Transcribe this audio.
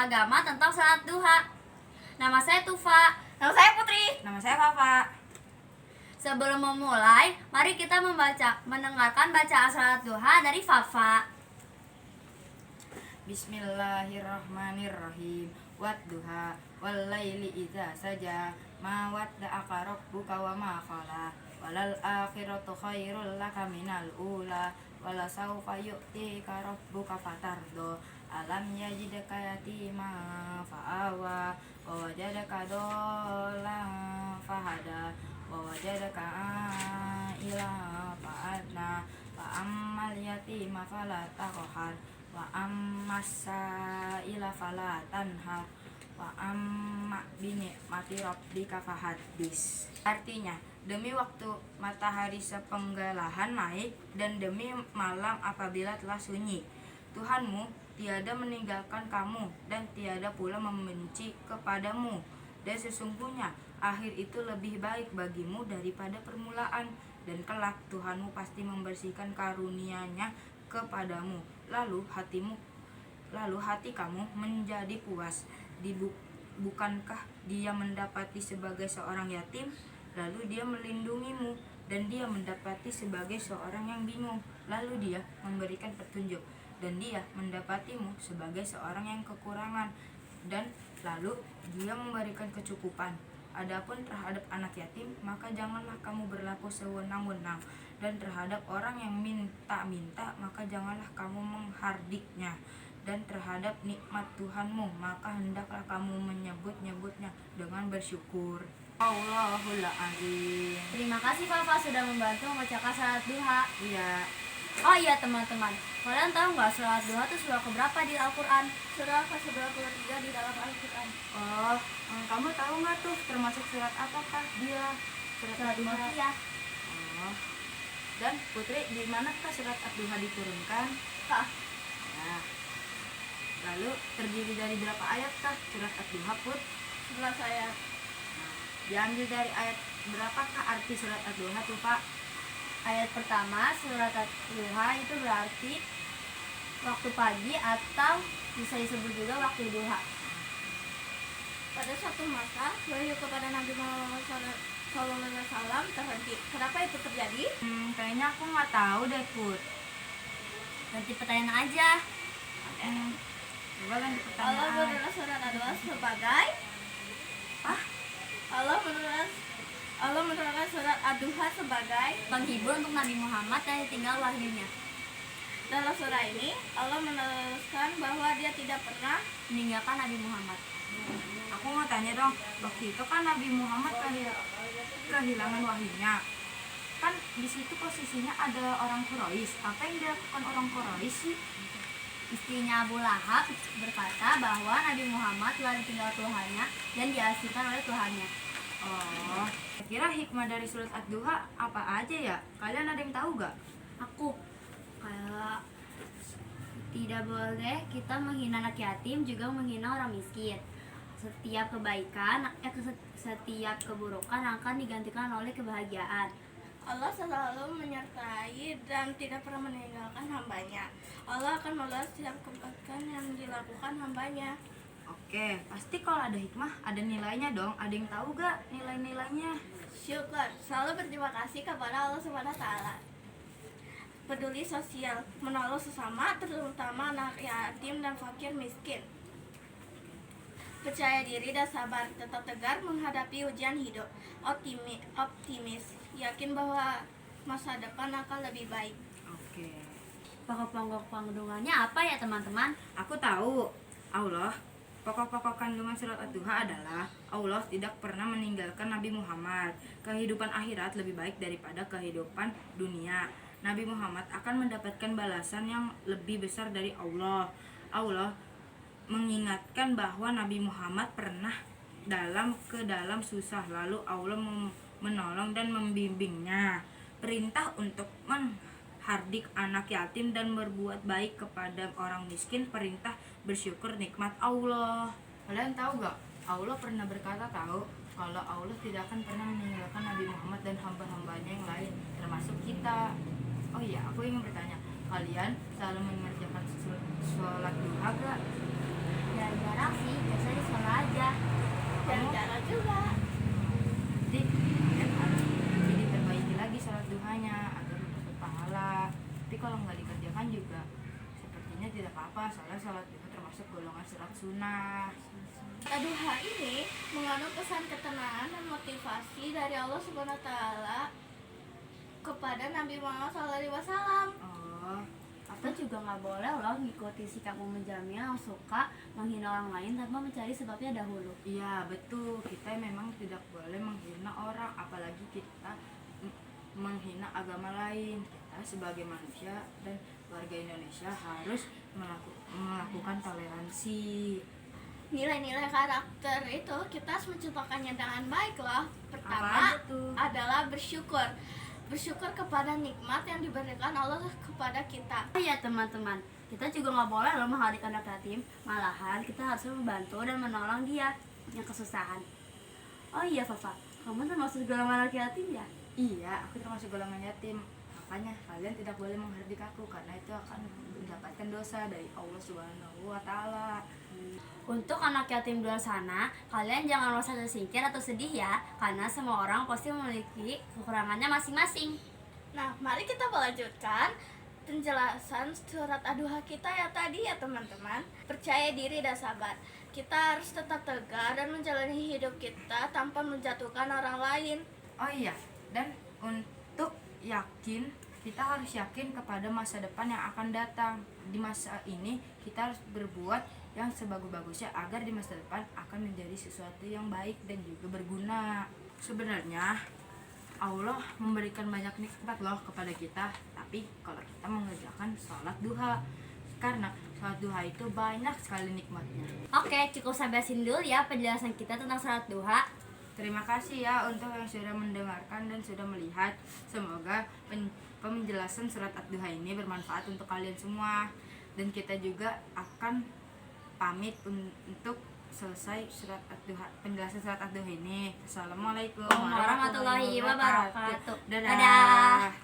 agama tentang salat duha. Nama saya Tufa. Nama saya Putri. Nama saya Fafa. Sebelum memulai, mari kita mendengarkan bacaan salat duha dari Fafa. Bismillahirrahmanirrahim. Wadduha wallaili idza saja ma wadda'aka rabbuka wa ma qala walal akhiratu khairul laka minal ula wala sawfa yu'tika rabbuka fatardo alam yajidaka yatima fa'awa wa wajadaka dolan fahada wa wajadaka ila fa'adna fa'ammal yatima fala taqhar wa ammasa ila fala tanha wa amma bini mati rabbika fahaddis. Artinya, demi waktu matahari sepenggalahan naik dan demi malam apabila telah sunyi, Tuhanmu tiada meninggalkan kamu dan tiada pula membenci kepadamu, dan sesungguhnya akhir itu lebih baik bagimu daripada permulaan, dan kelak Tuhanmu pasti membersihkan karunia-Nya kepadamu, lalu hati kamu menjadi puas. Bukankah dia mendapati sebagai seorang yatim, lalu dia melindungimu, dan dia mendapati sebagai seorang yang bingung, lalu dia memberikan petunjuk, dan dia mendapatimu sebagai seorang yang kekurangan, dan lalu dia memberikan kecukupan. Adapun terhadap anak yatim, maka janganlah kamu berlaku sewenang-wenang, dan terhadap orang yang minta-minta, maka janganlah kamu menghardiknya, dan terhadap nikmat Tuhanmu, maka hendaklah kamu menyebut-nyebutnya dengan bersyukur. Allahul Azim. Terima kasih Fafa sudah membantu membacakan salat duha. Iya. Oh iya teman-teman, kalian tahu nggak salat duha itu surah keberapa di Al-Quran? Surah ke-93 di dalam Al-Quran. Oh, kamu tahu nggak tuh termasuk surat apakah dia? Surat Ad-Duha. Makkiyah. Oh. Dan Putri, di manakah surat Ad-Duha diturunkan? Kak, Ya. Lalu terdiri dari berapa ayat kah surat Ad-Duha, Put? sebelah saya. Nah, diambil dari ayat berapakah arti surat Ad-Duha tuh, Pak? Ayat pertama surat duha itu berarti waktu pagi atau bisa disebut juga waktu duha. Pada suatu masa, wahyu kepada Nabi Muhammad SAW terhenti. Kenapa itu terjadi? Kayaknya aku nggak tahu deh, Put. Ganti pertanyaan aja. Coba ganti Allah pertanyaan. menurut surat Ad-Duha sebagai Allah menurunkan surat Ad-Duha sebagai Penghibur untuk Nabi Muhammad yang ditinggal wahyunya, dalam surah ini Allah meneruskan bahwa dia tidak pernah meninggalkan Nabi Muhammad. Aku mau tanya dong, waktu itu kan Nabi Muhammad kehilangan wahyunya. Kan di situ posisinya ada orang Quraisy. Apa yang dilakukan orang Quraisy sih? Istrinya Abu Lahab berkata bahwa Nabi Muhammad telah ditinggal Tuhannya dan diasingkan oleh Tuhannya. Oh, kira hikmah dari surat Ad-Duha apa aja ya? Kalian ada yang tahu gak? Aku kayak tidak boleh kita menghina anak yatim, juga menghina orang miskin. Setiap kebaikan, setiap keburukan akan digantikan oleh kebahagiaan. Allah selalu menyertai dan tidak pernah meninggalkan hambanya. Allah akan membalas setiap kebaikan yang dilakukan hambanya. Oke, pasti kalau ada hikmah ada nilainya dong. Ada yang tahu gak nilai-nilainya? Syukur, selalu berterima kasih kepada Allah SWT. Peduli sosial, menolong sesama, terutama anak yatim dan fakir miskin. Percaya diri dan sabar, tetap tegar menghadapi ujian hidup. Optimis, yakin bahwa masa depan akan lebih baik. Oke. Pokok-pokok kandungannya apa ya teman-teman? Aku tahu. Pokok-pokok kandungan surat Ad-Duha adalah Allah tidak pernah meninggalkan Nabi Muhammad. Kehidupan akhirat lebih baik daripada kehidupan dunia. Nabi Muhammad akan mendapatkan balasan yang lebih besar dari Allah. Allah mengingatkan bahwa Nabi Muhammad pernah dalam susah, lalu Allah menolong dan membimbingnya. Perintah untuk menghardik anak yatim dan berbuat baik kepada orang miskin, perintah bersyukur nikmat Allah. Kalian tahu gak? Allah pernah berkata kalau Allah tidak akan pernah meninggalkan Nabi Muhammad dan hamba-hambanya yang lain, termasuk kita. Oh iya, aku ingin bertanya, kalian selalu mengerjakan sholat duha gak? Jarang-jarang sih, biasa di sekolah aja. Jarang-jarang juga. Jadi kan harus jadi perbaiki lagi sholat duhanya agar dapat pahala. Tapi kalau nggak dikerjakan juga sepertinya tidak apa-apa, soalnya sholat duha termasuk golongan sholat sunnah. Duha ini mengandung pesan ketenangan dan motivasi dari Allah Subhanahu wa taala kepada Nabi Muhammad SAW. Oh, Kita juga nggak boleh loh ngikuti sikap Ummu Jamil yang suka menghina orang lain tanpa mencari sebabnya dahulu. iya betul. Kita memang tidak boleh menghina orang, apalagi kita menghina agama lain. Kita sebagai manusia dan warga Indonesia harus melakukan toleransi. Nilai-nilai karakter itu kita harus menciptakannya dengan baik loh. Apa Pertama aja tuh? adalah bersyukur. Bersyukur kepada nikmat yang diberikan Allah kepada kita. Oh iya teman-teman, kita juga nggak boleh loh menghadik anak yatim. Malahan kita harus membantu dan menolong dia yang kesusahan. Oh iya Fafa, kamu termasuk golongan anak yatim ya? Iya, aku termasuk golongan yatim. Makanya kalian tidak boleh menghardik aku karena itu akan mendapatkan dosa dari Allah Subhanahu wa taala. Untuk anak yatim di luar sana, kalian jangan merasa tersingkir atau sedih ya, karena semua orang pasti memiliki kekurangannya masing-masing. Nah, mari kita melanjutkan penjelasan surat Ad-Duha kita ya tadi ya teman-teman. Percaya diri dan sabar. Kita harus tetap tegar dan menjalani hidup kita tanpa menjatuhkan orang lain. Oh iya, dan untuk yakin, kita harus yakin kepada masa depan yang akan datang. Di masa ini kita harus berbuat yang sebagus-bagusnya agar di masa depan akan menjadi sesuatu yang baik dan juga berguna. Sebenarnya Allah memberikan banyak nikmat loh kepada kita, tapi kalau kita mengerjakan sholat duha, karena sholat duha itu banyak sekali nikmatnya. Oke, cukup sampai sini dulu ya penjelasan kita tentang salat duha. Terima kasih ya untuk yang sudah mendengarkan dan sudah melihat. Semoga penjelasan surat Ad-Duha ini bermanfaat untuk kalian semua. Dan kita juga akan pamit untuk selesai surat Ad-Duha, penjelasan surat Ad-Duha ini. Assalamualaikum Warahmatullahi wabarakatuh. Dadah.